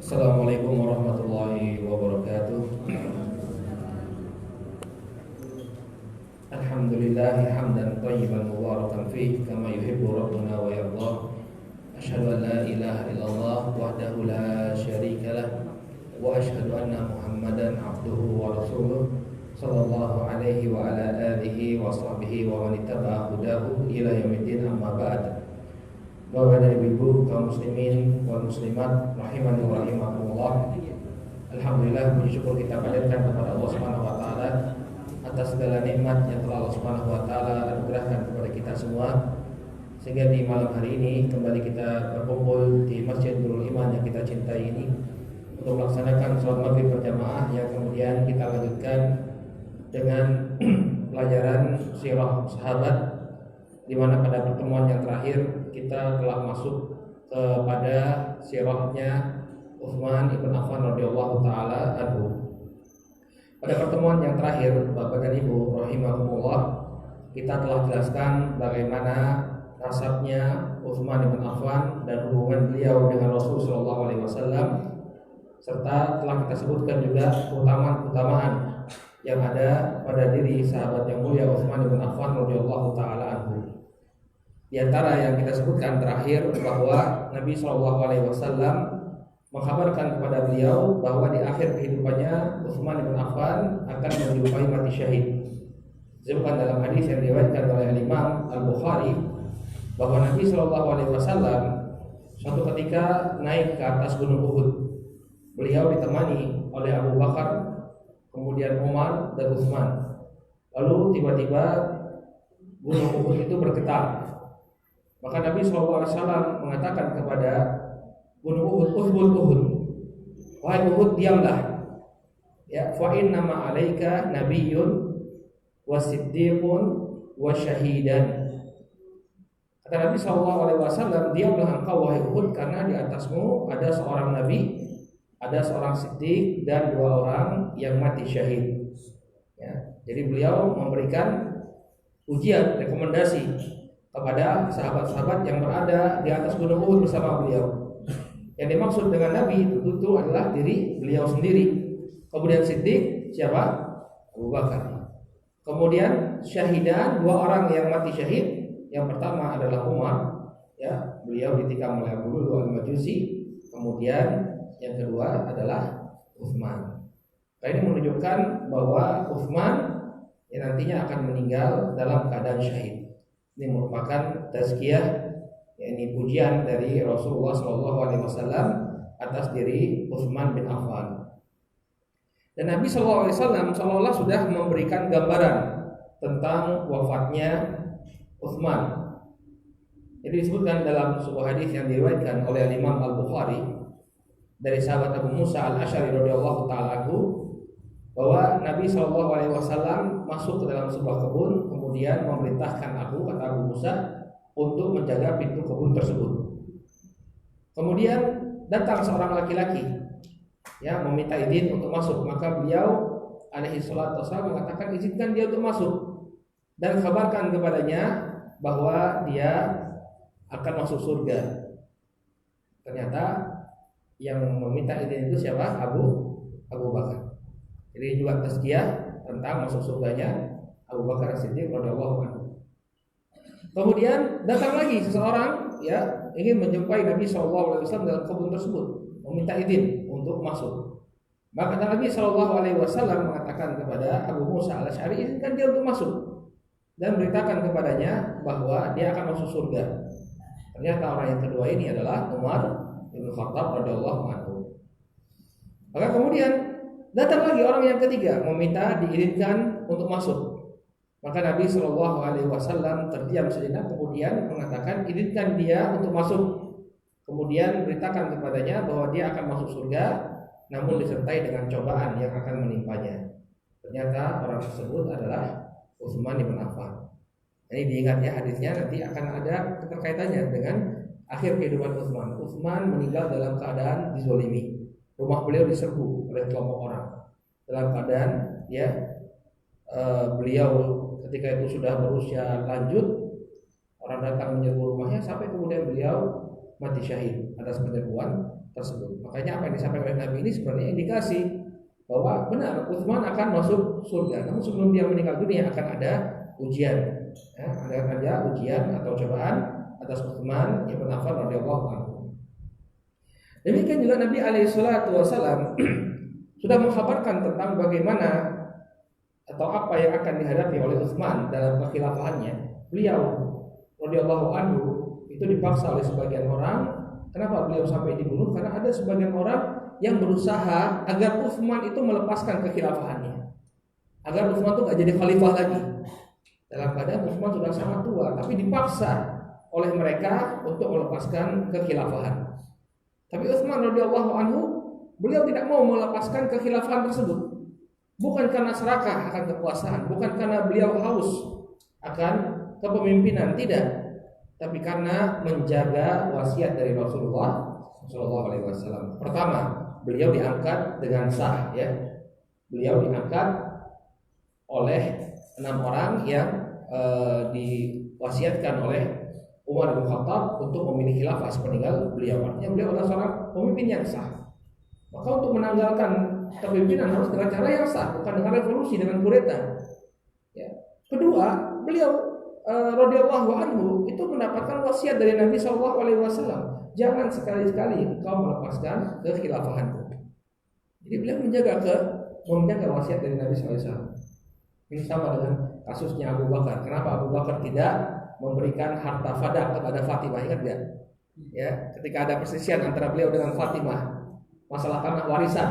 Assalamualaikum warahmatullahi wabarakatuh. Alhamdulillahi hamdan thayyiban mubarakan fih kama yuhibbu rabbuna wa yardah. Asyhadu an la ilaha illallah wahdahu la syarika lah wa asyhadu anna Muhammadan abduhu wa rasuluh sallallahu alaihi wa ala alihi wa sahbihi wa man ittaba'a hudahu ila yaumiddin, amma ba'd. Bapak dan Ibu kaum muslimin wal muslimat rahimani wa rahimakumullah. Alhamdulillah, puji syukur kita panjatkan kepada Allah Subhanahu wa taala atas segala nikmat yang telah Allah Subhanahu wa taala anugerahkan kepada kita semua, sehingga di malam hari ini kembali kita berkumpul di Masjid Nurul Iman yang kita cintai ini untuk melaksanakan sholat maghrib berjamaah, yang kemudian kita lanjutkan dengan pelajaran sirah sahabat, di mana pada pertemuan yang terakhir kita telah masuk kepada sirahnya Utsman ibn Affan radhiyallahu taala anhu. Pada pertemuan yang terakhir, Bapak dan Ibu rahimakumullah, kita telah jelaskan bagaimana nasabnya Utsman ibn Affan dan hubungan beliau dengan Rasul sallallahu alaihi wasallam, serta telah kita sebutkan juga keutamaan-keutamaan yang ada pada diri sahabat yang mulia Utsman ibn Affan radhiyallahu taala anhu. Di antara yang kita sebutkan terakhir bahwa Nabi SAW mengkabarkan kepada beliau bahwa di akhir kehidupannya Utsman bin Affan akan menjumpai mati syahid. Disebutkan dalam hadis yang diriwayatkan oleh Imam Al-Bukhari bahwa Nabi SAW suatu ketika naik ke atas gunung Uhud. Beliau ditemani oleh Abu Bakar, kemudian Umar dan Utsman. Lalu tiba-tiba gunung Uhud itu bergetar. Maka Nabi SAW mengatakan kepada gunung Uhud, "Uhud, Uhud, wahai Uhud, diamlah. Ya, fa inna ma 'alaika nabiyyun wa siddiqun wa syahidan." Kata Nabi SAW, "Diamlah engkau wahai Uhud, karena di atasmu ada seorang nabi, ada seorang siddiq, dan dua orang yang mati syahid." Ya, jadi beliau memberikan ujian, rekomendasi kepada sahabat-sahabat yang berada di atas gunung Uhud bersama beliau. Yang dimaksud dengan Nabi itu adalah diri beliau sendiri. Kemudian Siddiq siapa? Abu Bakar. Kemudian syahidan, dua orang yang mati syahid. Yang pertama adalah Umar, ya, beliau ditikam oleh Abu Lu'lu'ah Al-Majusi. Kemudian yang kedua adalah Utsman. Nah, ini menunjukkan bahwa Utsman yang nantinya akan meninggal dalam keadaan syahid. Ini merupakan tazkiyah, yakni pujian dari Rasulullah SAW atas diri Utsman bin Affan. Dan Nabi SAW seolah-olah sudah memberikan gambaran tentang wafatnya Utsman. Jadi disebutkan dalam sebuah hadis yang diriwayatkan oleh Imam Al-Bukhari dari sahabat Abu Musa Al-Asy'ari radhiyallahu taala anhu, bahwa Nabi SAW masuk ke dalam sebuah kebun, kemudian memerintahkan kata Abu Musa, untuk menjaga pintu kebun tersebut. Kemudian datang seorang laki-laki, ya, meminta izin untuk masuk. Maka beliau alaihi salatu wassalam mengatakan, izinkan dia untuk masuk dan kabarkan kepadanya bahwa dia akan masuk surga. Ternyata yang meminta izin itu siapa? Abu Bakar. Jadi juga tazkiyah tentang masuk surganya Abu Bakar As-Siddiq radhiyallahu anhu. Kemudian datang lagi seseorang, ya, ingin menjumpai Nabi SAW dalam kebun tersebut, meminta izin untuk masuk. Maka Nabi SAW mengatakan kepada Abu Musa Al-Asy'ari, izinkan dia untuk masuk dan beritakan kepadanya bahwa dia akan masuk surga. Ternyata orang yang kedua ini adalah Umar bin Khattab radhiyallahu anhu. Maka kemudian datang lagi orang yang ketiga, meminta diizinkan untuk masuk. Maka Nabi SAW terdiam sejenak, kemudian mengatakan, izinkan dia untuk masuk. Kemudian beritakan kepadanya bahwa dia akan masuk surga, namun disertai dengan cobaan yang akan menimpanya. Ternyata orang tersebut adalah Utsman bin Affan. Ini diingat ya, hadisnya nanti akan ada keterkaitannya dengan akhir kehidupan Utsman. Utsman meninggal dalam keadaan dizolimi. Rumah beliau diserbu oleh kelompok orang. Dalam keadaan, ya, beliau ketika itu sudah berusia lanjut, orang datang menyerbu rumahnya sampai kemudian beliau mati syahid atas penyerbuan tersebut. Makanya apa yang disampaikan oleh Nabi ini sebenarnya indikasi bahwa benar Utsman akan masuk surga. Namun sebelum dia meninggal dunia akan ada ujian, ya, ada ujian atau cobaan atas Utsman ibn Affan radhiyallahu anhu. Demikian juga Nabi alaihi salatu wasallam sudah mengkhabarkan tentang bagaimana atau apa yang akan dihadapi oleh Utsman dalam kekhilafahannya. Beliau radhiyallahu anhu itu dipaksa oleh sebagian orang. Kenapa beliau sampai dibunuh? Karena ada sebagian orang yang berusaha agar Utsman itu melepaskan kekhilafahannya, agar Utsman itu nggak jadi khalifah lagi. Dalam keadaan Utsman sudah sangat tua, tapi dipaksa oleh mereka untuk melepaskan kekhilafahan. Tapi Utsman radhiyallahu anhu, beliau tidak mau melepaskan kekhilafahan tersebut. Bukan karena serakah akan kekuasaan, bukan karena beliau haus akan kepemimpinan, tidak. Tapi karena menjaga wasiat dari Rasulullah Shallallahu Alaihi Wasallam. Pertama, beliau diangkat dengan sah, ya. Beliau diangkat oleh 6 orang yang diwasiatkan oleh Umar bin Khattab untuk memilih khilafah sepeninggal beliau. Artinya beliau adalah seorang pemimpin yang sah. Maka untuk menanggalkan kepemimpinan harus dengan cara yang sah, bukan dengan revolusi, dengan kudeta. Ya. Kedua, beliau radhiyallahu anhu itu mendapatkan wasiat dari Nabi Shallallahu Alaihi Wasallam, jangan sekali-sekali engkau melepaskan kekhilafahanku. Jadi beliau menjaga wasiat dari Nabi Shallallahu Alaihi Wasallam. Ini sama dengan kasusnya Abu Bakar. Kenapa Abu Bakar tidak memberikan harta fada kepada Fatimah? Ingat nggak? Ya, ketika ada perselisihan antara beliau dengan Fatimah masalah tanah warisan,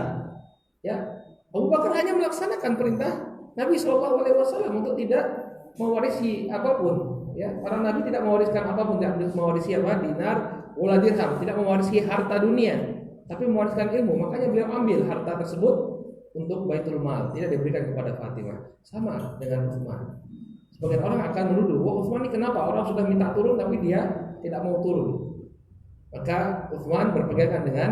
ya, Abu Bakar hanya melaksanakan perintah Nabi Shallallahu Alaihi Wasallam untuk tidak mewarisi apapun, ya. Para nabi tidak mewariskan apapun, tidak mewarisi dinar, wala dirham, tidak mewarisi harta dunia, tapi mewariskan ilmu. Makanya beliau ambil harta tersebut untuk Baitul Mal, tidak diberikan kepada Fatimah. Sama dengan Utsman. Sebagian orang akan menuduh, wah Utsman ini kenapa orang sudah minta turun tapi dia tidak mau turun. Maka Utsman berpegangan dengan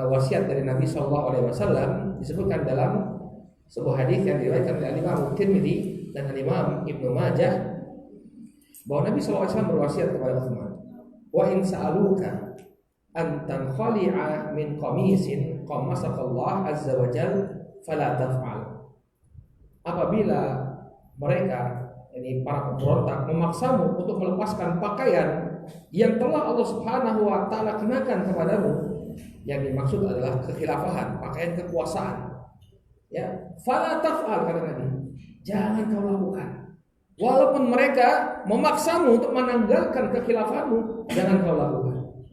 wasiat dari Nabi Shallallahu Alaihi Wasallam, disebutkan dalam sebuah hadis yang diriwayatkan oleh Imam Tirmidzi dan Imam Ibnu Majah bahwa Nabi SAW berwasiat kepada Utsman, wa in sa'aluka an tankhali'a min qamisin qamasakallah azza wa jal fala taf'al. Apabila mereka, ini para pemberontak, memaksamu untuk melepaskan pakaian yang telah Allah Subhanahu wa taala kenakan kepadamu, yang dimaksud adalah kekhilafahan, pakaian kekuasaan. Ya, fala taf'al, kata Nabi, jangan kau lakukan. Walaupun mereka memaksamu untuk menanggalkan kekhilafanmu, jangan kau lakukan.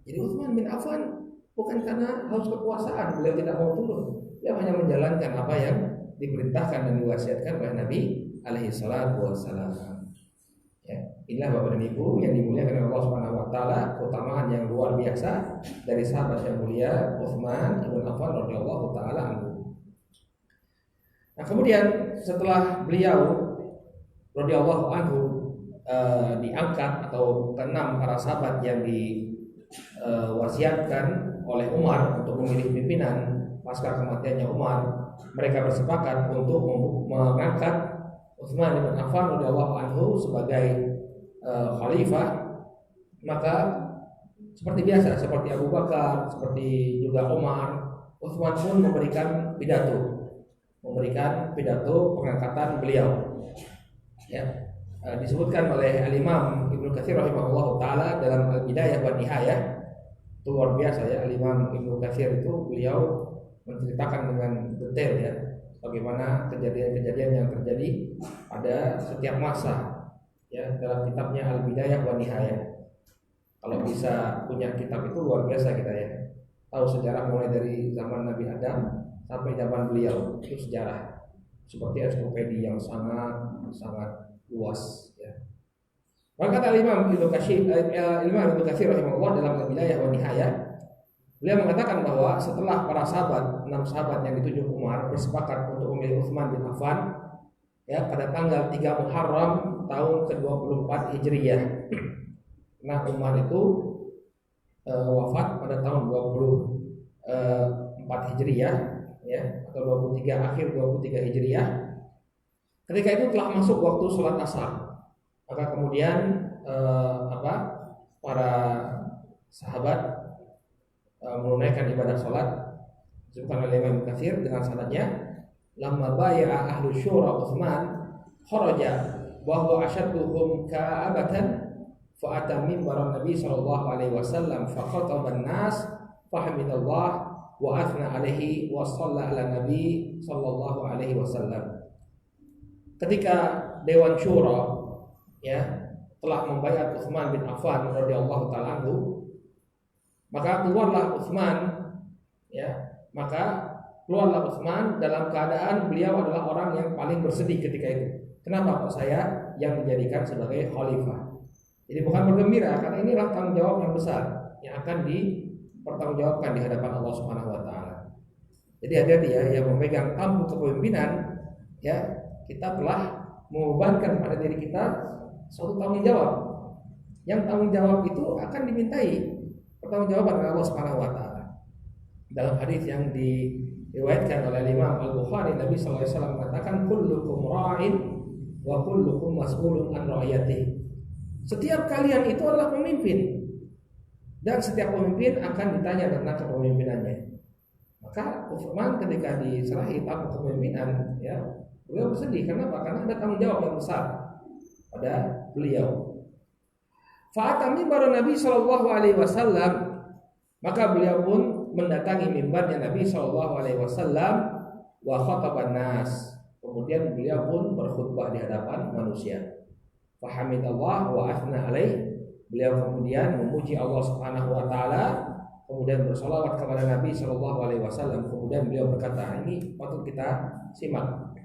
Jadi Utsman bin Affan bukan karena haus kekuasaan beliau tidak mau turun. Dia hanya menjalankan apa yang diperintahkan dan diwasiatkan oleh Nabi alaihi salatu wassalam. Ya, inilah Bapak dan Ibu yang dimuliakan oleh Allah Subhanahu wa taala, keutamaan yang luar biasa dari sahabat yang mulia Utsman bin Affan radhiyallahu taala anhu. Nah, kemudian setelah beliau radhiyallahu anhu diangkat atau keenam para sahabat yang diwasiatkan oleh Umar untuk memilih pimpinan pasca kematiannya Umar, mereka bersepakat untuk mengangkat Utsman bin Affan radhiyallahu anhu sebagai khalifah. Maka seperti biasa, seperti Abu Bakar, seperti juga Umar, Utsman pun memberikan pidato pengangkatan beliau. Ya, disebutkan oleh Al-Imam Ibnu Katsir rahimahullah taala dalam Al-Bidayah wa Nihayah. Itu luar biasa, ya. Al-Imam Ibnu Katsir itu beliau menceritakan dengan detail, ya, bagaimana kejadian-kejadian yang terjadi pada setiap masa, ya, dalam kitabnya Al-Bidayah wa Nihayah. Kalau bisa punya kitab itu luar biasa kita, ya. Tahu sejarah mulai dari zaman Nabi Adam sampai zaman beliau, itu sejarah seperti ensiklopedia yang sangat luas, ya. Maka kata Imam Ibnu Katsir rahimahullah dalam Al-Bidayah wa Nihayah, beliau mengatakan bahwa setelah para sahabat, 6 sahabat yang ditunjuk Umar bersepakat untuk memilih Utsman bin Affan, ya, pada tanggal 3 Muharram tahun ke-24 Hijriyah. Nah, Umar itu wafat pada tahun 24 Hijriyah, ya, atau 23 Hijriyah. Ketika itu telah masuk waktu sholat asar. Maka kemudian para sahabat menunaikan ibadah salat. Disebutkan oleh Imam Katsir dengan sanadnya, lamma bai'a ahlu syura Utsman kharaja wa huwa ashadduhum ka'abatan fa ata mimbar Nabi sallallahu alaihi wasallam fa khataba an-nas fa hamidallah wa athna alaihi wa shalla ala Nabi sallallahu alaihi wasallam. Ketika Dewan Syura ya telah membaiat Utsman bin Affan radhiyallahu taala anhu, maka keluarlah Utsman dalam keadaan beliau adalah orang yang paling bersedih ketika itu. Kenapa kok saya yang dijadikan sebagai khalifah? Jadi bukan bergembira, karena inilah tanggung jawab yang besar yang akan dipertanggungjawabkan di hadapan Allah Subhanahu wa taala. Jadi hati-hati ya, yang memegang tampuk kepemimpinan ya, kita telah membebankan pada diri kita suatu tanggung jawab. Yang tanggung jawab itu akan dimintai pertanggungjawaban oleh Allah Subhanahu wa taala. Dalam hadis yang diriwayatkan oleh Imam Al-Bukhari, Nabi sallallahu alaihi wasallam mengatakan kullukum ra'in wa kullukum mas'ulun an ra'iyatihi. Setiap kalian itu adalah pemimpin dan setiap pemimpin akan ditanya tentang kepemimpinannya. Maka Utsman ketika diserahi tampuk kepemimpinan ya, beliau bersedih. Kenapa? Karena ada tanggung jawab yang besar pada beliau. Fa'atami baru Nabi sallallahu alaihi wasallam, maka beliau pun mendatangi mimbarnya Nabi sallallahu alaihi wasallam wa khataban nas. Kemudian beliau pun berkhutbah di hadapan manusia. Fahamidallah wa athna alaih. Beliau kemudian memuji Allah Subhanahu wa taala, kemudian bersolawat kepada Nabi sallallahu alaihi wasallam. Kemudian beliau berkata, ini patut kita simak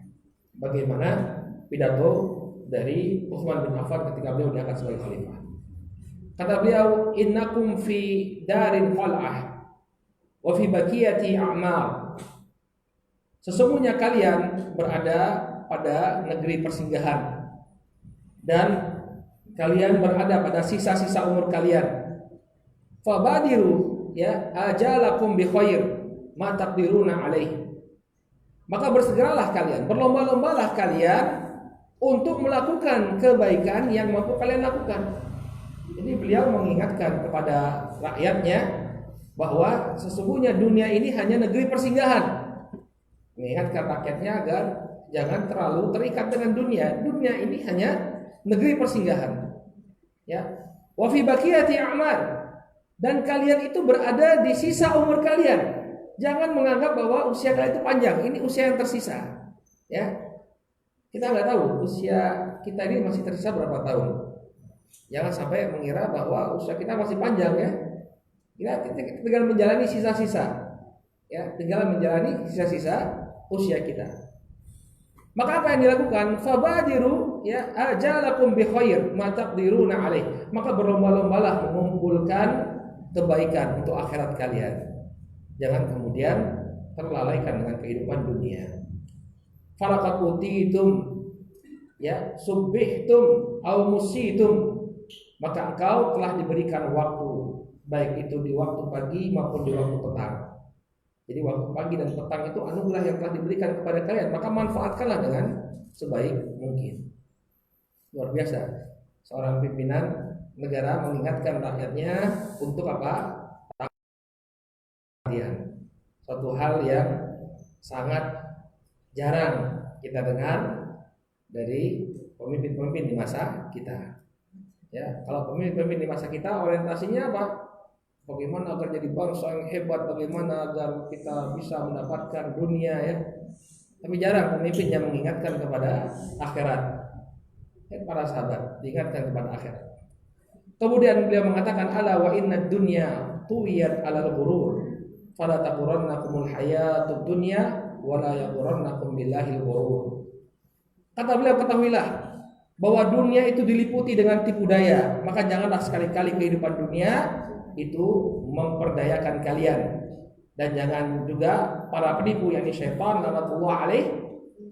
bagaimana pidato dari Utsman bin Affan ketika beliau diangkat sebagai khalifah. Kata beliau, innakum fi darin qal'ah wa fi baqiyati a'mal. Sesungguhnya kalian berada pada negeri persinggahan dan kalian berada pada sisa-sisa umur kalian. Fabadiru ya ajalakum bi khair ma taqdiruna alaih. Maka bersegeralah kalian, berlomba-lombalah kalian untuk melakukan kebaikan yang mampu kalian lakukan. Jadi beliau mengingatkan kepada rakyatnya bahwa sesungguhnya dunia ini hanya negeri persinggahan. Mengingatkan rakyatnya agar jangan terlalu terikat dengan dunia. Dunia ini hanya negeri persinggahan. Ya. Wa fi baqiyati a'mal. Dan kalian itu berada di sisa umur kalian. Jangan menganggap bahwa usia kalian itu panjang. Ini usia yang tersisa. Ya. Kita nggak tahu usia kita ini masih tersisa berapa tahun. Jangan sampai mengira bahwa usia kita masih panjang ya. Kita tinggal menjalani sisa-sisa. Ya, tinggal menjalani sisa-sisa usia kita. Maka apa yang dilakukan? Fabadiru ya ajalakum bi khair ma taqdiruna alaih. Maka berlomba-lombalah mengumpulkan kebaikan untuk akhirat kalian. Jangan kemudian terlalaikan dengan kehidupan dunia. Falaqad utitum ya subbihtum aw musitum. Maka engkau telah diberikan waktu, baik itu di waktu pagi maupun di waktu petang. Jadi waktu pagi dan petang itu anugerah yang telah diberikan kepada kalian, maka manfaatkanlah dengan sebaik mungkin. Luar biasa. Seorang pimpinan negara mengingatkan rakyatnya untuk apa? Perhatian. Suatu hal yang sangat jarang kita dengar dari pemimpin-pemimpin di masa kita. Ya, kalau pemimpin-pemimpin di masa kita orientasinya apa? Bagaimana agar jadi bangsa yang hebat, bagaimana agar kita bisa mendapatkan dunia ya. Tapi jarang pemimpin yang mengingatkan kepada akhirat. Ya, para sahabat diingatkan kepada akhirat. Kemudian beliau mengatakan ala wa inna dunya tuwiyat alal ghurur fala taqurannakumul hayatud dunya wala yaqurannakum billahil ghurur. Kata beliau, ketahuilah bahwa dunia itu diliputi dengan tipu daya, maka janganlah sekali-kali kehidupan dunia itu memperdayakan kalian, dan jangan juga para penipu yakni syaitan laknatullah alaih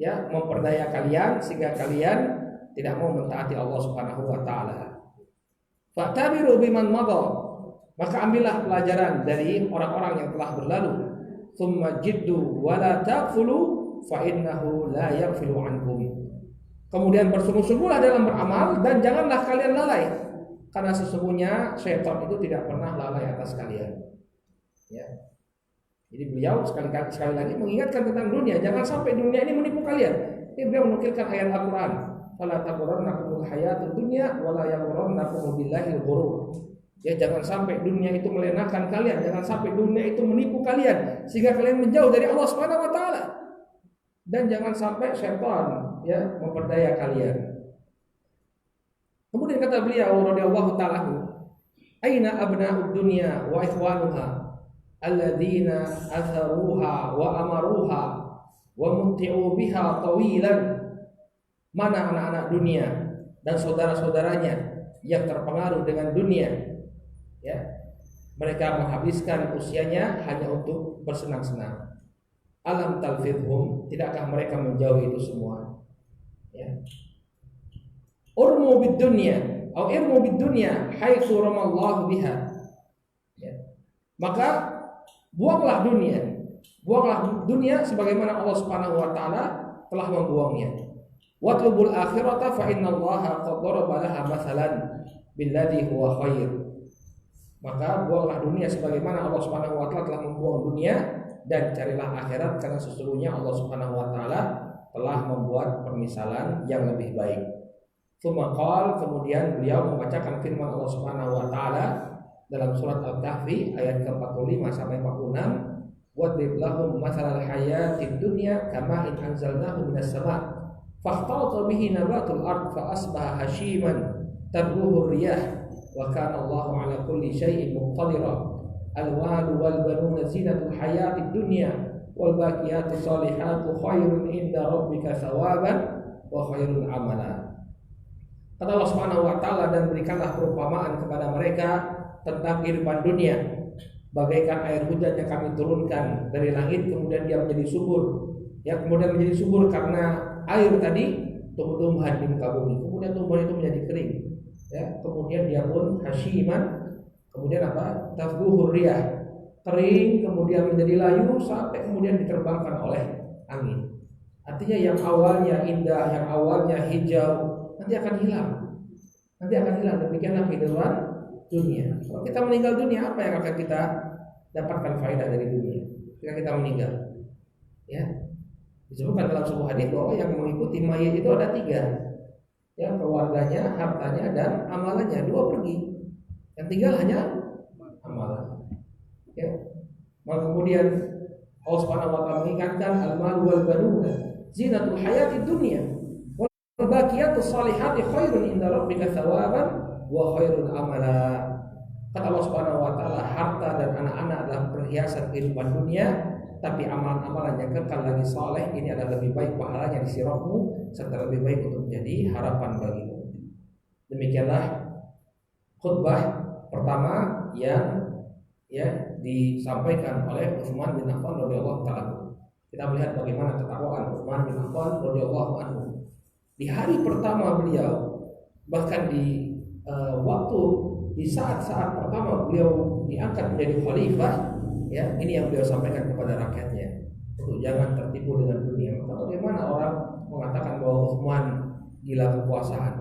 ya memperdaya kalian sehingga kalian tidak mau mentaati Allah Subhanahu wa taala. Fa'tabiru biman madha, maka ambillah pelajaran dari orang-orang yang telah berlalu. Tsumma jiddu wa la taqfulu fa innahu la yaghfilu ankum. Kemudian bersungguh-sungguhlah dalam beramal dan janganlah kalian lalai, karena sesungguhnya syaitan itu tidak pernah lalai atas kalian. Ya. Jadi beliau sekali lagi mengingatkan tentang dunia, jangan sampai dunia ini menipu kalian. Ini beliau menukilkan ayat Al-Qur'an, "Fala taghurrannakumul hayatud dunya wa la yaghurrannakum billahil ghurur." Ya, jangan sampai dunia itu melenakan kalian, jangan sampai dunia itu menipu kalian sehingga kalian menjauh dari Allah Subhanahu wa taala. Dan jangan sampai syaitan ya memperdaya kalian. Kemudian kata beliau radhiyallahu taala, "Aina abna'ud dunya wa ikhwanuha alladzina atharuha wa amaruha wa mutti'u biha tawilan." Mana anak-anak dunia dan saudara-saudaranya yang terpengaruh dengan dunia? Ya, mereka menghabiskan usianya hanya untuk bersenang-senang. Alam talfidhum, tidakkah mereka menjauhi itu semua? Ya. Urmu bid dunya atau irmu bid dunya haitsu ramallahu biha. Ya. Maka buanglah dunia sebagaimana Allah Subhanahu wa taala telah membuangnya. Watlubul akhirata fa innallaha qad daraba laha mathalan billadhi huwa khair. Maka buanglah dunia sebagaimana Allah Subhanahu wa taala telah membuang dunia, dan carilah akhirat karena sesungguhnya Allah Subhanahu wa taala telah membuat permisalan yang lebih baik. Kemudian beliau membacakan firman Allah Subhanahu wa taala dalam surat Al-Kahfi ayat ke-45 sampai 46, "Wadrib lahum mathalal hayatid dunya kama in anzalnahu minas sama' fakhtalata bihi nabatul ard fa asbaha hashiman tadruhu riyah wa kana Allahu ala kulli syai'in muqtadira. Al-walu wal banuna zinatul hayatid dunya wal baqiyatus salihatu khairun inda rabbika thawaban wa khairun amala." Kata Allah Subhanahu wa taala, "Dan berikanlah perumpamaan kepada mereka tentang kehidupan dunia, bagaikan air hujan yang kami turunkan dari langit kemudian dia menjadi subur." Ya, kemudian menjadi subur karena air tadi, tumbuh-tumbuhan di muka bumi. Kemudian tumbuhan itu menjadi kering. Ya, kemudian dia pun hasyiman, kemudian apa? Tafguhur riyah, kering kemudian menjadi layu sampai kemudian diterbangkan oleh angin. Artinya yang awalnya indah, yang awalnya hijau, nanti akan hilang. Demikianlah kehidupan dunia. Kalau kita meninggal dunia, apa yang akan kita dapatkan faedah dari dunia ketika kita meninggal? Ya, disebutkan dalam sebuah hadis bahwa yang mengikuti mayit itu ada 3. Ya, keluarganya, hartanya, dan amalannya. 2 pergi, yang tinggal hanya amalan. Ya, maka kemudian Allah Subhanahu wa taala mengingatkan al-mal wal banuna zinatul hayatid dunya wal baqiyatus salihati khairun inda rabbika thawaban wa khairun amala. Kata Allah Subhanahu wa taala, harta dan anak-anak adalah perhiasan kehidupan dunia, tapi amalan-amalan yang kekal lagi saleh ini adalah lebih baik pahalanya di sisi Rabbmu serta lebih baik untuk menjadi harapan bagimu. Demikianlah khutbah pertama yang disampaikan oleh Utsman bin Affan radhiyallahu taala. Kita melihat bagaimana ketakwaan Utsman bin Affan radhiyallahu anhu. Di hari pertama beliau, bahkan di di saat-saat pertama beliau diangkat menjadi khalifah, ya, ini yang beliau sampaikan kepada rakyatnya, untuk jangan tertipu dengan dunia. Maka bagaimana orang mengatakan bahwa Utsman gila kekuasaan?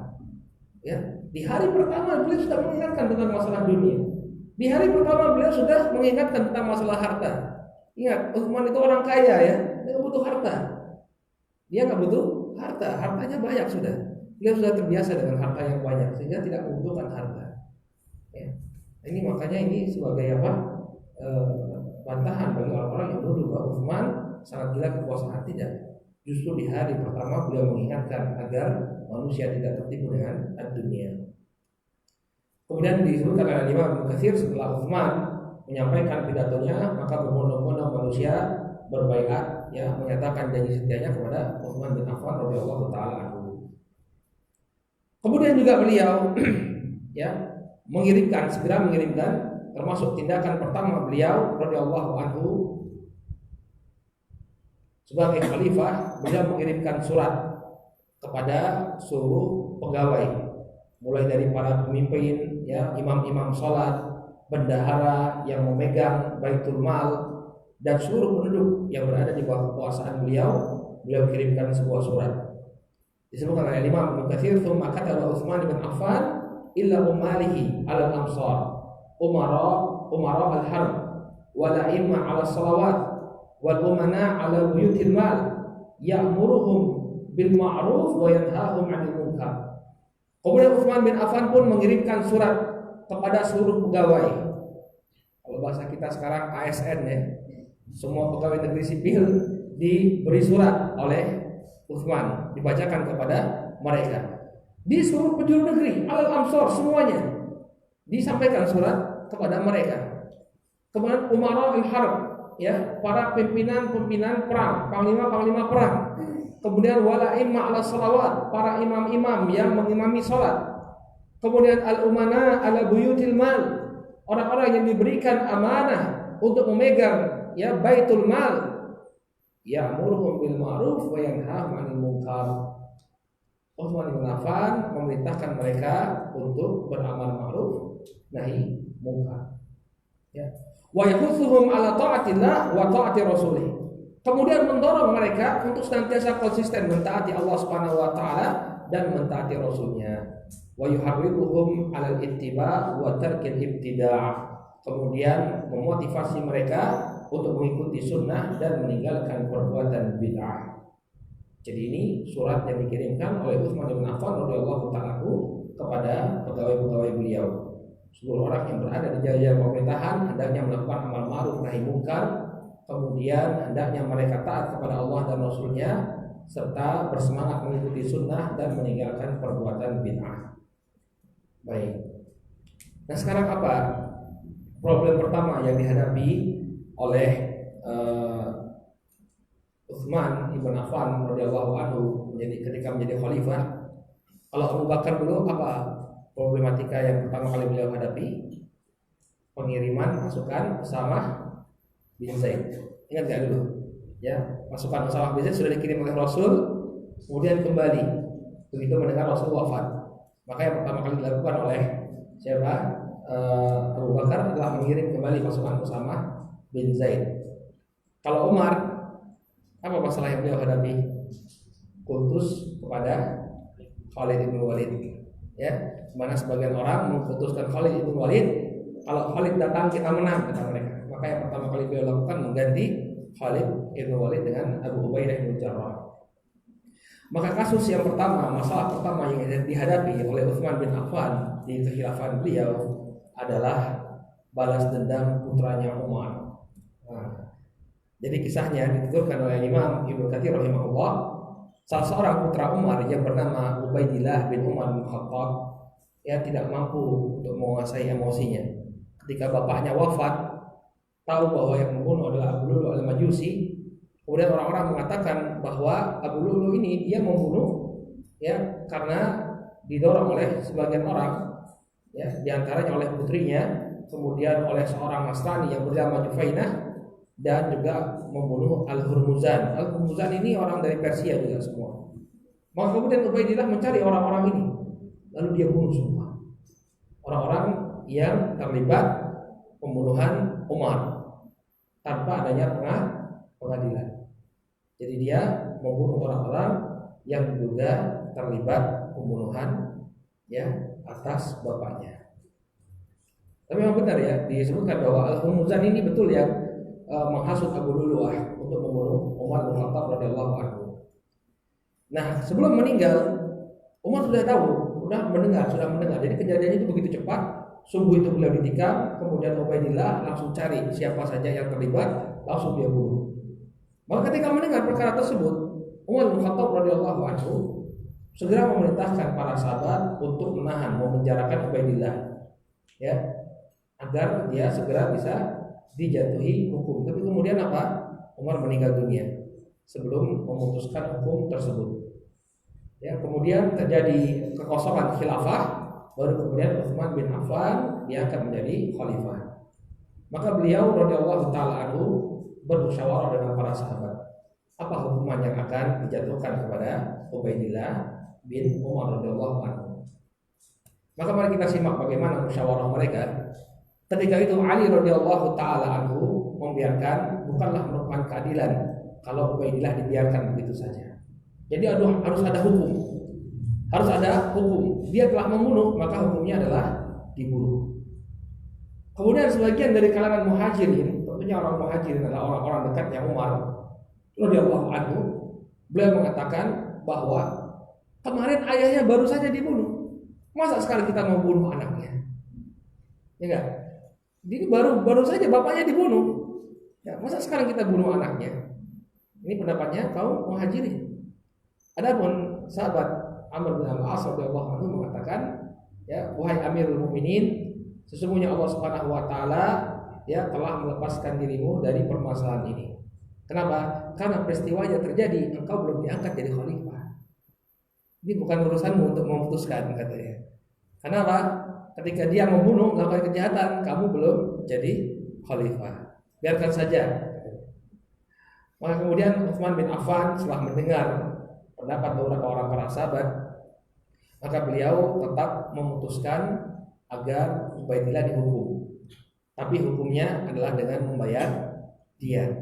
Ya, di hari pertama beliau sudah mengingatkan tentang masalah dunia. Di hari pertama beliau sudah mengingatkan tentang masalah harta. Ingat, Utsman itu orang kaya, ya, dia nggak butuh harta. Dia nggak butuh harta, hartanya banyak sudah. Dia sudah terbiasa dengan harta yang banyak sehingga tidak membutuhkan harta. Ya. Ini makanya ini sebagai apa? Bantahan bagi orang-orang yang menuduh bahwa Utsman sangat gila kekuasaan. Tidak. Justru di hari pertama beliau mengingatkan agar manusia tidak tertipu dengan dunia. Kemudian disebutkan oleh Imam Ibnu Katsir, setelah Utsman menyampaikan pidatonya, maka berbondong-bondong manusia berbaiat, ya, menyatakan janji setianya kepada Utsman bin Affan radhiyallahu taala anhu. Kemudian juga beliau ya segera mengirimkan, termasuk tindakan pertama beliau radhiyallahu anhu sebagai khalifah, beliau mengirimkan surat kepada seluruh pegawai, mulai dari para pemimpin, ya, imam-imam salat, bendahara yang memegang Baitul Mal, dan seluruh penduduk yang berada di bawah kekuasaan beliau kirimkan sebuah surat. Disebutkan oleh Imam Ibnu Katsir, "Tsumma kataba Utsman bin Affan illa umalihi al-amsar umara al-harb wala imma 'ala shalawat wal umana 'ala buyutil mal ya'muruhum bil ma'ruf wa yanhahum 'anil munkar. Kemudian Utsman bin Affan pun mengirimkan surat kepada seluruh pegawai. Kalau bahasa kita sekarang ASN ya. Semua pegawai negeri sipil diberi surat oleh Utsman, dibacakan kepada mereka. Di seluruh penjuru negeri, al-amsor semuanya disampaikan surat kepada mereka. Kemudian umara al-harb, ya, para pimpinan-pimpinan perang, panglima-panglima perang. Kemudian wala imma 'ala shalawat, para imam-imam yang mengimami salat. Kemudian al-umana 'ala buyutil mal, orang-orang yang diberikan amanah untuk memegang ya baitul mal, ya'muruhum bil ma'ruf wa yanhahum 'anil munkar. Utsman bin Affan memerintahkan mereka untuk beramal ma'ruf nahi munkar. Ya. Wa yahutsuhum 'ala ta'atillah wa ta'ati rasulih. Kemudian mendorong mereka untuk senantiasa konsisten mentaati Allah Subhanahu wa taala dan mentaati rasulnya. Wa yuharriduhum 'alal ittiba' wa tarkil ibtida'. Kemudian memotivasi mereka untuk mengikuti sunnah dan meninggalkan perbuatan bid'ah. Jadi ini surat yang dikirimkan oleh Utsman bin Affan radhiyallahu ta'ala kepada pegawai-pegawai beliau. Seluruh orang yang berada di jajaran pemerintahan hendaknya melakukan amal ma'ruf nahi munkar, kemudian hendaknya mereka taat kepada Allah dan Rasulnya serta bersemangat mengikuti sunnah dan meninggalkan perbuatan bid'ah. Baik. Nah, sekarang apa problem pertama yang dihadapi oleh Utsman ibn Affan radhiyallahu anhu ketika menjadi khalifah? Kalau Abu Bakar dulu apa problematika yang pertama kali beliau hadapi? Pengiriman pasukan Usamah bin Zaid. Ingat nggak dulu? Ya, pasukan Usamah bin Zaid sudah dikirim oleh Rasul, kemudian kembali begitu mendengar Rasul wafat. Maka yang pertama kali dilakukan oleh siapa? Abu Bakar adalah mengirim kembali pasukan Usamah bin Zaid. Kalau Umar, apa masalah yang beliau hadapi? Kutus kepada Khalid bin Walid. Ya, mana sebagian orang mengkutuskan Khalid bin Walid, kalau Khalid datang kita menang, kata mereka. Maka yang pertama kali beliau lakukan mengganti Khalid bin Walid dengan Abu Ubaidah bin Jarrah. Maka kasus yang pertama, masalah pertama yang dihadapi oleh Utsman bin Affan di kekhilafan beliau adalah balas dendam putranya Umar. Nah, jadi kisahnya dituturkan oleh Imam Ibnu Katsir rahimahullah, salah seorang putra Umar yang bernama Ubaidillah bin Umar bin Khattab ya tidak mampu untuk menguasai emosinya. Ketika bapaknya wafat, tahu bahwa yang membunuh adalah Abu Lu'lu' al-Majusi. Kemudian orang-orang mengatakan bahwa Abu Lu'lu' ini dia membunuh ya karena didorong oleh sebagian orang, ya, diantaranya oleh putrinya, kemudian oleh seorang Nasrani yang bernama Jufainah, dan juga membunuh Al-Hurmuzan. Al-Hurmuzan ini orang dari Persia juga semua. Maka kemudian Ubaidillah mencari orang-orang ini, lalu dia bunuh semua orang-orang yang terlibat pembunuhan Umar tanpa adanya pengadilan. Jadi dia membunuh orang-orang yang diduga terlibat pembunuhan ya atas bapaknya. Tapi memang benar ya disebutkan bahwa Al-Hurmuzan ini betul yang menghasut Abu Lu'lu'ah untuk membunuh Umar bin Khattab radhiyallahu anhu. Nah, sebelum meninggal Umar sudah tahu, sudah mendengar. Jadi kejadiannya itu begitu cepat. Subuh itu beliau ditikam, kemudian Ubaidillah langsung cari siapa saja yang terlibat, langsung dia bunuh. Maka ketika mendengar perkara tersebut, Umar bin Khattab radhiyallahu anhu segera memerintahkan para sahabat untuk menahan, memenjarakan Ubaidillah, ya, agar dia segera bisa dijatuhi hukum. Tapi kemudian apa? Umar meninggal dunia sebelum memutuskan hukum tersebut. Ya, kemudian terjadi kekosongan khilafah, baru kemudian Utsman bin Affan diangkat menjadi khalifah. Maka beliau radhiyallahu taala anhu bermusyawarah dengan para sahabat, apa hukuman yang akan dijatuhkan kepada Ubaidillah bin Umar radhiyallahu anhu. Maka mari kita simak bagaimana musyawarah mereka. Ketika itu Ali radhiyallahu taala anhu membiarkan, bukanlah merupakan keadilan kalau Ubaidillah dibiarkan begitu saja. Jadi harus ada hukum. Harus ada hukum. Dia telah membunuh, maka hukumnya adalah dibunuh. Kemudian sebagian dari kalangan muhajirin, tentunya tentunya orang Muhajirin adalah orang-orang dekatnya Umar radhiyallahu anhu. Beliau mengatakan bahwa kemarin ayahnya baru saja dibunuh. Masa sekarang kita mau bunuh anaknya? Ya enggak? Jadi baru saja bapaknya dibunuh. Ya, masa sekarang kita bunuh anaknya? Ini pendapatnya kaum Muhajirin. Adapun sahabat Amr bin Al-As radhiyallahu anhu mengatakan, ya, wahai Amirul Mukminin, sesungguhnya Allah Subhanahu wa taala ya telah melepaskan dirimu dari permasalahan ini. Kenapa? Karena peristiwanya terjadi, engkau belum diangkat jadi khalifah. Ini bukan urusanmu untuk memutuskan, katanya. Kenapa? Ketika dia membunuh, melakukan kejahatan, kamu belum jadi khalifah. Biarkan saja. Maka kemudian Utsman bin Affan setelah mendengar pendapat beberapa orang para sahabat, maka beliau tetap memutuskan agar Ubaidillah dihukum. Tapi hukumnya adalah dengan membayar diat.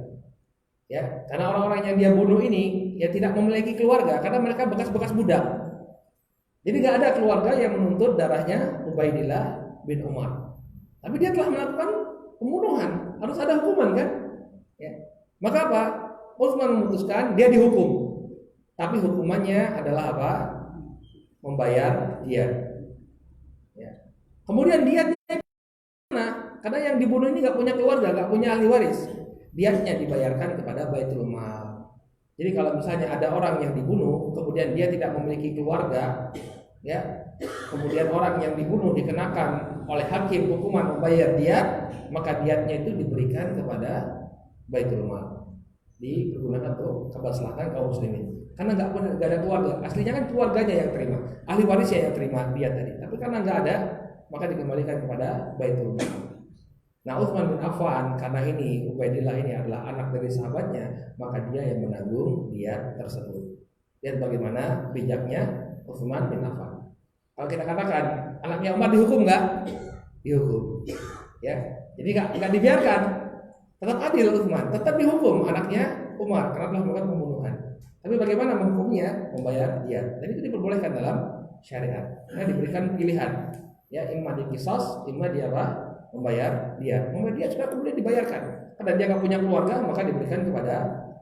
Ya, karena orang-orang yang dia bunuh ini ya tidak memiliki keluarga karena mereka bekas-bekas budak. Jadi nggak ada keluarga yang menuntut darahnya Ubaidillah bin Umar. Tapi dia telah melakukan pembunuhan, harus ada hukuman kan? Ya. Maka apa? Utsman memutuskan dia dihukum. Tapi hukumannya adalah apa? Membayar diat. Ya. Kemudian diatnya mana? Karena yang dibunuh ini nggak punya keluarga, nggak punya ahli waris. Diatnya dibayarkan kepada Baitul Mal. Jadi kalau misalnya ada orang yang dibunuh, kemudian dia tidak memiliki keluarga, ya, kemudian orang yang dibunuh dikenakan oleh hakim hukuman membayar diat, maka diatnya itu diberikan kepada Baitul Mal, digunakan untuk kemaslahatan kaum muslimin. Karena nggak ada keluarga, aslinya kan keluarganya yang terima, ahli warisnya yang terima diat tadi. Tapi karena nggak ada, maka dikembalikan kepada Baitul Mal. Nah, Utsman bin Affan karena ini Ubaidillah ini adalah anak dari sahabatnya, maka dia yang menanggung diat tersebut. Lihat bagaimana bijaknya Utsman bin Affan. Kalau kita katakan anaknya Umar dihukum nggak? Dihukum. Ya, jadi nggak dibiarkan. Tetap adil Utsman, tetap dihukum anaknya Umar karena telah melakukan pembunuhan. Tapi bagaimana menghukumnya? Membayar diat. Dan itu diperbolehkan dalam syariat. Nah, diberikan pilihan. Ya, imma diqisas, imma dia apa? Membayar dia sudah kemudian dibayarkan. Karena dia nggak punya keluarga, maka diberikan kepada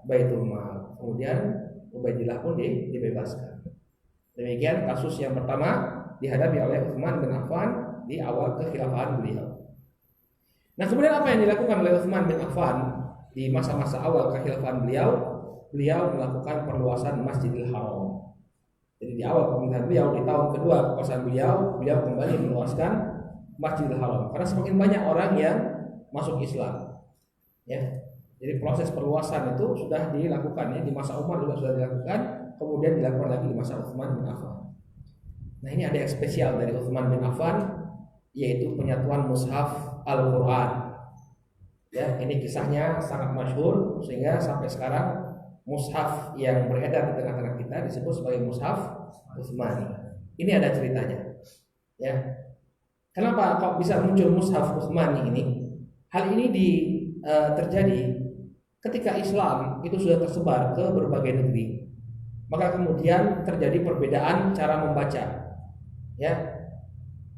Baitul Mal. Kemudian Ubaidillah pun dibebaskan. Demikian kasus yang pertama dihadapi oleh Utsman bin Affan di awal kekhilafahan beliau. Nah, kemudian apa yang dilakukan oleh Utsman bin Affan di masa-masa awal kekhilafahan beliau? Beliau melakukan perluasan Masjidil Haram. Jadi di awal pemerintahan beliau, di tahun kedua kekuasaan beliau kembali meluaskan Masjidil Haram karena semakin banyak orang yang masuk Islam. Ya. Jadi proses perluasan itu sudah dilakukan ya di masa Umar juga sudah dilakukan, kemudian dilakukan lagi di masa Utsman bin Affan. Nah, ini ada yang spesial dari Utsman bin Affan yaitu penyatuan mushaf Al-Qur'an. Ya, ini kisahnya sangat masyhur sehingga sampai sekarang mushaf yang beredar di tengah-tengah kita disebut sebagai mushaf Utsmani. Ini ada ceritanya. Ya. Kenapa kok bisa muncul mushaf Utsmani ini? Hal ini terjadi ketika Islam itu sudah tersebar ke berbagai negeri. Maka kemudian terjadi perbedaan cara membaca. Ya.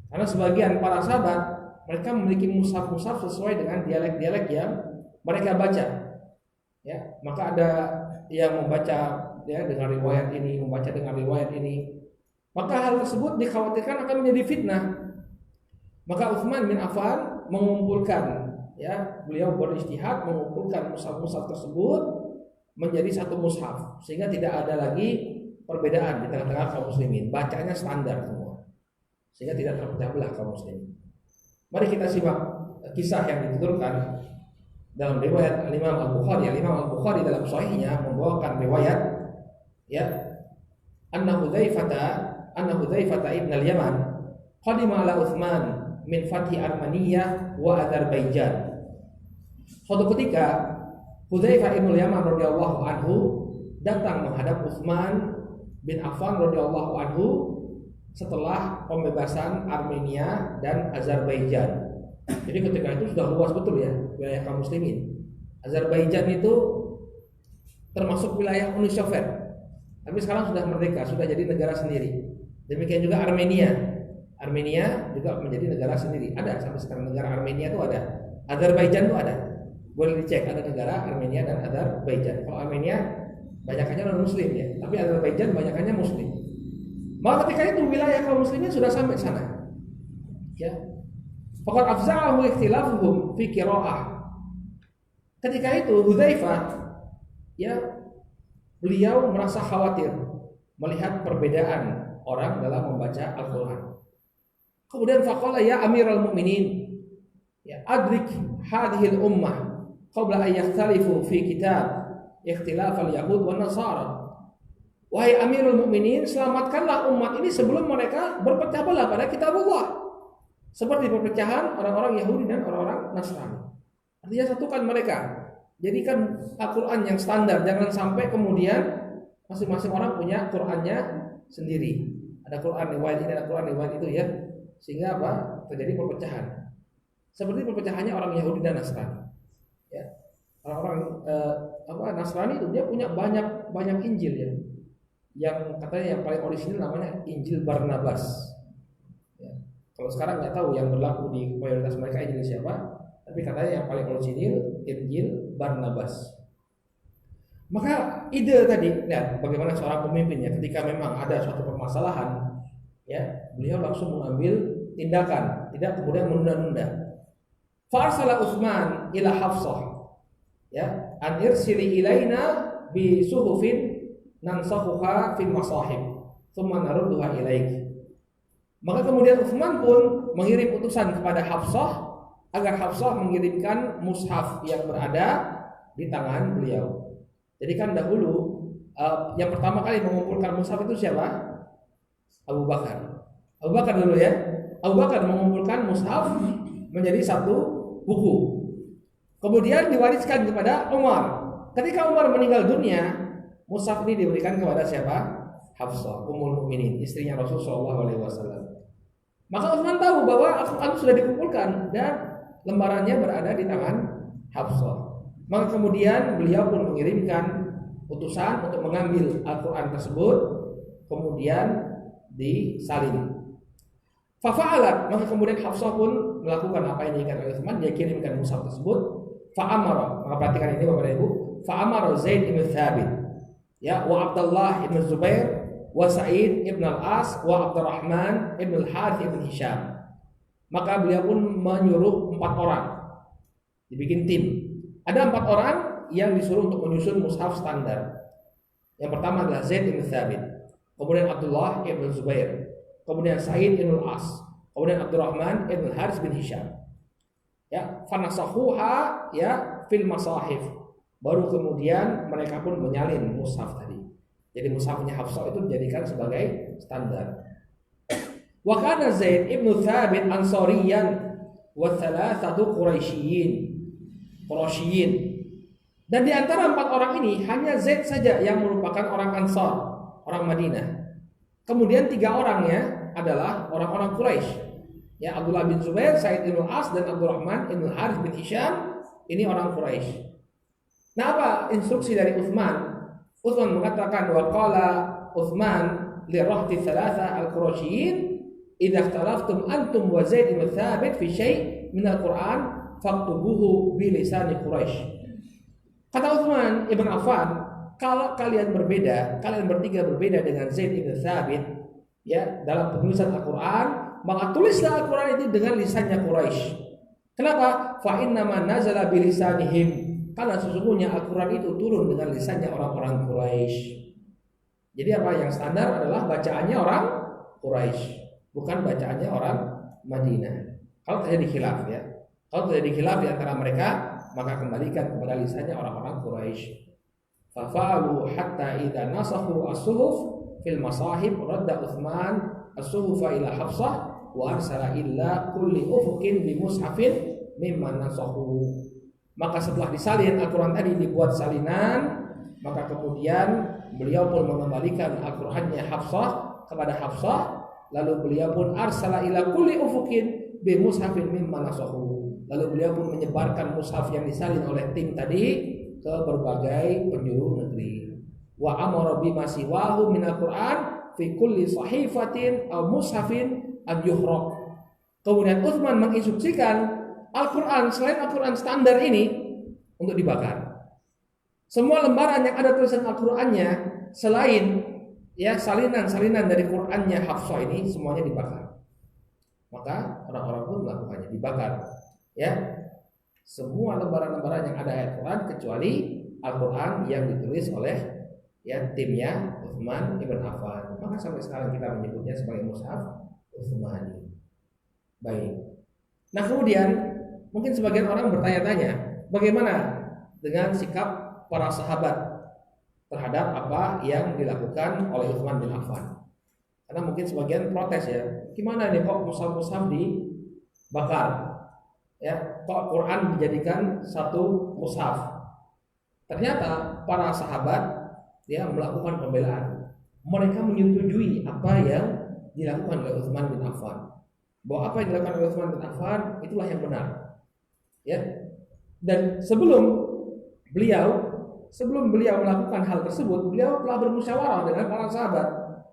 Karena sebagian para sahabat mereka memiliki mushaf-mushaf sesuai dengan dialek-dialek yang mereka baca. Ya, maka ada yang membaca ya dengan riwayat ini, membaca dengan riwayat ini. Maka hal tersebut dikhawatirkan akan menjadi fitnah. Maka Utsman bin Affan mengumpulkan, ya, beliau berijtihad mengumpulkan mushaf-mushaf tersebut menjadi satu mushaf sehingga tidak ada lagi perbedaan di tengah-tengah kaum muslimin. Bacanya standar semua. Sehingga tidak terpecah belah kaum muslimin. Mari kita simak kisah yang dituturkan dalam riwayat Imam Al-Bukhari. Imam Al-Bukhari dalam sahihnya membawakan riwayat ya anna Hudzaifah ibn al-Yaman qadima ala Utsman min fathi Armaniyah wa Azerbaijan. Suatu ketika Hudzaifah ibn al-Yaman radhiyallahu anhu datang menghadap Utsman bin Affan radhiyallahu anhu setelah pembebasan Armenia dan Azerbaijan. Jadi ketika itu sudah luas betul ya wilayah kaum muslimin. Azerbaijan itu termasuk wilayah Uni Soviet. Tapi sekarang sudah merdeka, sudah jadi negara sendiri. Demikian juga Armenia. Armenia juga menjadi negara sendiri. Ada sampai sekarang negara Armenia itu ada. Azerbaijan itu ada. Boleh dicek, ada negara Armenia dan Azerbaijan. Kalau Armenia banyakannya non muslim ya, tapi Azerbaijan banyakannya muslim. Maka ketika itu wilayah kaum muslimin sudah sampai sana. Ya. Faqad afza'ahu ikhtilafuhum fi qira'ah. Ketika itu Hudzaifah ya beliau merasa khawatir melihat perbedaan orang dalam membaca Al-Qur'an. Kemudian faqala ya Amirul Mukminin ya adrik hadhil ummah qabla an yakhtalifu fi kitab ikhtilaf al-yahud wan nasara. Wahai Amirul Mukminin, selamatkanlah umat ini sebelum mereka berpecah belah pada kitabullah. Seperti perpecahan orang-orang Yahudi dan orang-orang Nasrani. Artinya satukan mereka. Jadikan Al-Qur'an yang standar, jangan sampai kemudian masing-masing orang punya Qur'annya sendiri. Ada Qur'an riwayat ini, ada Qur'an riwayat itu ya. Sehingga apa? Terjadi perpecahan. Seperti perpecahannya orang Yahudi dan Nasrani. Ya. Orang-orang Nasrani itu dia punya banyak Injil ya. Yang katanya yang paling orisinal namanya Injil Barnabas. Ya. Kalau sekarang nggak tahu yang berlaku di mayoritas mereka Injil siapa, tapi katanya yang paling orisinal Injil Barnabas. Maka ide tadi, ya, bagaimana seorang pemimpinnya ketika memang ada suatu permasalahan, ya, beliau langsung mengambil tindakan, tidak kemudian menunda-nunda. Farsala Utsman ila Hafsah, ya, an irsili ilaina bi suhufin nansakhuha fil masahib thumma narudduha ilaik. Maka kemudian Utsman pun mengirim utusan kepada Hafsah agar Hafsah mengirimkan mushaf yang berada di tangan beliau. Jadi kan dahulu yang pertama kali mengumpulkan mushaf itu siapa? Abu Bakar. Abu Bakar dulu ya. Abu Bakar mengumpulkan mushaf menjadi satu buku. Kemudian diwariskan kepada Umar. Ketika Umar meninggal dunia, mushaf ini diberikan kepada siapa? Hafsah, Ummul Mukminin, istrinya Rasul sallallahu alaihi wasallam. Maka Utsman tahu bahwa Al-Qur'an sudah dikumpulkan dan lembarannya berada di tangan Hafsah. Maka kemudian beliau pun mengirimkan utusan untuk mengambil Al-Qur'an tersebut, kemudian disalin. Fafa'alat, maka kemudian Hafsah pun melakukan apa yang diinginkan oleh Utsman, dia kirimkan mushaf tersebut. Fa'amara, maka perhatikan ini Bapak dan Ibu. Fa'amara Zaid bin Thabit, ya, wa Abdullah bin Zubair, wa Sa'id bin Al-As, wa Abdurrahman bin Al-Harith bin Hisham. Maka beliau pun menyuruh 4 orang, dibikin tim. Ada 4 orang yang disuruh untuk menyusun mushaf standar. Yang pertama adalah Zaid bin Thabit, kemudian Abdullah bin Zubair, kemudian Sa'id bin Al-As, kemudian Abdurrahman bin Al-Harith bin Hisham. Ya, fanasakhuha ya fil masahif. Baru kemudian mereka pun menyalin mushaf tadi. Jadi mushafnya Hafsah itu dijadikan sebagai standar. Wa kana Zaid ibn Thabit Ansariyan wa thalathatu Quraisyin. Dan di antara 4 orang ini hanya Zaid saja yang merupakan orang Ansar, orang Madinah. Kemudian 3 orangnya adalah orang-orang Quraisy. Ya, Abdullah bin Zubair, Sa'id bin Al-As dan Abdurrahman bin Harith bin Hisham, ini orang Quraisy. Nah, apa instruksi dari Utsman? Utsman mengatakan wa qala Utsman li rahti thalatha al-Quraisyin idza ikhtalaftum antum wa Zaid bin Thabit fi syai' min al-Qur'an faktubuhu bi lisan Quraisy. Kata Utsman Ibn Affan, kalau kalian berbeda, kalian bertiga berbeda dengan Zaid bin Thabit ya dalam penulisan Al-Qur'an, maka tulislah Al-Quran itu dengan lisannya Quraisy. Kenapa? Fa inna ma nazala bi lisanihim. Karena sesungguhnya Al-Quran itu turun dengan lisannya orang-orang Quraisy. Jadi apa yang standar adalah bacaannya orang Quraisy, bukan bacaannya orang Madinah. Kalau terjadi khilaf ya. Kalau terjadi khilaf di antara mereka, maka kembalikan kepada lisannya orang-orang Quraisy. Fa fa'alu hatta idza nasakhu as-suhuf fil masahib radda Utsman as-suhufa ila Hafsah wa arsala illa kulli ufuqin bi mushafin mimman nasahu. Maka setelah disalin Al-Qur'an tadi dibuat salinan, maka kemudian beliau pun mengembalikan Al-Qur'annya Hafsah kepada Hafsah, lalu beliau pun arsala ila kulli ufuqin bi mushafin mimman nasahu. Lalu beliau pun menyebarkan mushaf yang disalin oleh tim tadi ke berbagai penjuru negeri. Wa amara bima siwahu min Al-Qur'an fi kulli sahifatin aw mushafin ad-yuhraq. Kemudian Utsman menginstruksikan Al-Qur'an selain Al-Qur'an standar ini untuk dibakar. Semua lembaran yang ada tulisan Al-Qur'annya selain ya salinan-salinan dari Qur'annya Hafsah ini semuanya dibakar. Maka orang-orang pun melakukannya, dibakar. Ya. Semua lembaran-lembaran yang ada ayat Quran kecuali Al-Qur'an yang ditulis oleh ya timnya Utsman ibn Affan. Maka sampai sekarang kita menyebutnya sebagai mushaf Utsmani. Baik. Nah, kemudian mungkin sebagian orang bertanya-tanya, bagaimana dengan sikap para sahabat terhadap apa yang dilakukan oleh Utsman bin Affan? Karena mungkin sebagian protes ya, gimana nih kok mushaf-mushaf dibakar? Ya, kok Quran dijadikan satu mushaf? Ternyata para sahabat ya melakukan pembelaan. Mereka menyetujui apa yang dilakukan oleh Utsman bin Affan. Bahwa apa yang dilakukan oleh Utsman bin Affan itulah yang benar. Ya. Dan sebelum beliau melakukan hal tersebut, beliau telah bermusyawarah dengan para sahabat.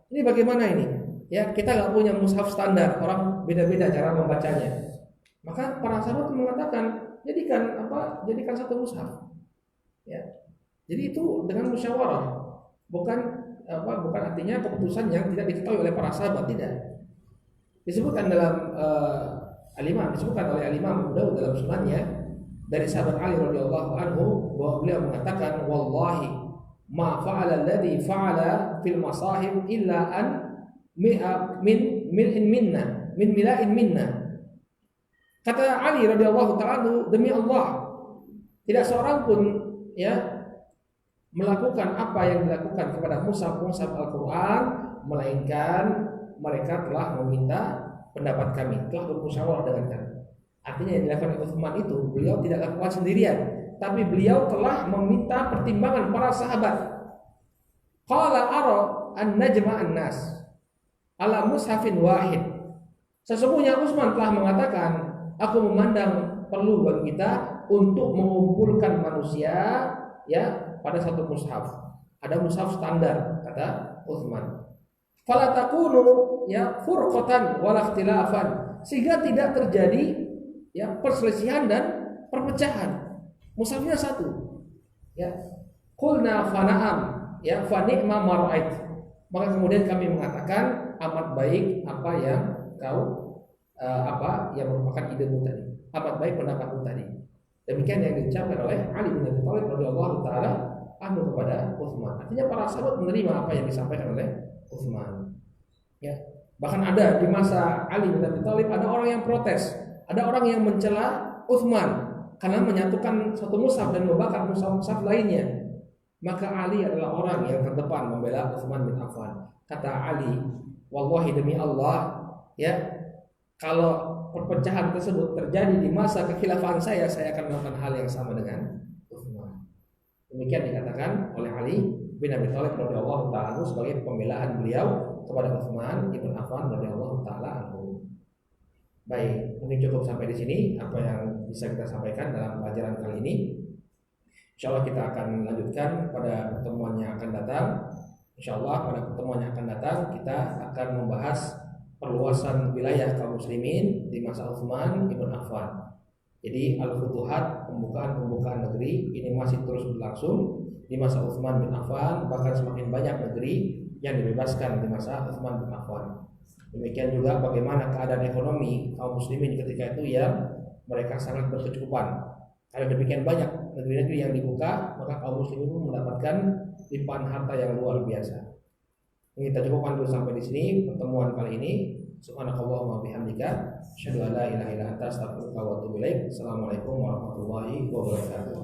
Ini bagaimana ini? Ya, kita nggak punya mushaf standar, orang beda-beda cara membacanya. Maka para sahabat mengatakan, jadikan satu mushaf. Ya. Jadi itu dengan musyawarah, bukan artinya keputusan yang tidak diketahui oleh para sahabat, tidak. Disebutkan dalam disebutkan oleh Al-Imam Abu Dawud dalam sunannya dari sahabat Ali radhiyallahu anhu bahwa beliau mengatakan, wallahi ma fa'ala alladhi fa'ala fil masahib illa an min mila'in minna. Kata Ali radhiyallahu ta'ala, demi Allah, tidak seorang pun ya melakukan apa yang dilakukan kepada mushaf Al-Qur'an melainkan mereka telah meminta pendapat kami, telah bermusyawarah dengan kami. Artinya yang dilakukan oleh Utsman itu beliau tidak lakukan sendirian, tapi beliau telah meminta pertimbangan para sahabat. Qala ara an najma'an nas ala mushafin wahid. Sesungguhnya Utsman telah mengatakan, aku memandang perlu bagi kita untuk mengumpulkan manusia ya pada satu mushaf. Ada mushaf standar, kata Utsman. Fala takunu ya furqatan wala ikhtilafan, sehingga tidak terjadi ya perselisihan dan perpecahan. Mushafnya satu. Ya. Qulna fana'am ya fa ni'ma mar'ait. Maka kemudian kami mengatakan amat baik apa yang kau yang merupakan idemu tadi. Amat baik pendapatmu tadi. Demikian yang diucapkan oleh Ali bin Abi Thalib radhiyallahu taala anhu kepada Utsman. Artinya para sahabat menerima apa yang disampaikan oleh Utsman. Ya. Bahkan ada di masa Ali bin Abi Thalib ada orang yang protes, ada orang yang mencela Utsman karena menyatukan satu mushaf dan membakar mushaf-mushaf lainnya. Maka Ali adalah orang yang terdepan membela Utsman bin Affan. Kata Ali, wallahi demi Allah, ya, kalau perpecahan tersebut terjadi di masa kekhilafan saya akan melakukan hal yang sama dengan Utsman. Demikian dikatakan oleh Ali bin Abi Thalib radhiyallahu taala sebagai pembelaan beliau kepada Utsman ibn Affan radhiyallahu taala anhu. Baik, mungkin cukup sampai di sini apa yang bisa kita sampaikan dalam pelajaran kali ini. Insyaallah kita akan lanjutkan pada pertemuan yang akan datang. Insyaallah pada pertemuan yang akan datang kita akan membahas perluasan wilayah kaum muslimin di masa Utsman ibn Affan. Jadi al-futuhat, pembukaan negeri ini masih terus berlangsung di masa Utsman bin Affan, bahkan semakin banyak negeri yang dibebaskan di masa Utsman bin Affan. Demikian juga bagaimana keadaan ekonomi kaum muslimin ketika itu yang mereka sangat berkecukupan. Karena demikian banyak negeri-negeri yang dibuka, maka kaum muslimin pun mendapatkan limpahan harta yang luar biasa. Kita cukupkan dulu sampai di sini pertemuan kali ini. Subhanakallahumma bihamdika, asyhadu an la ilaha illa anta, astaghfiruka wa atubu ilaik. Assalamualaikum warahmatullahi wabarakatuh.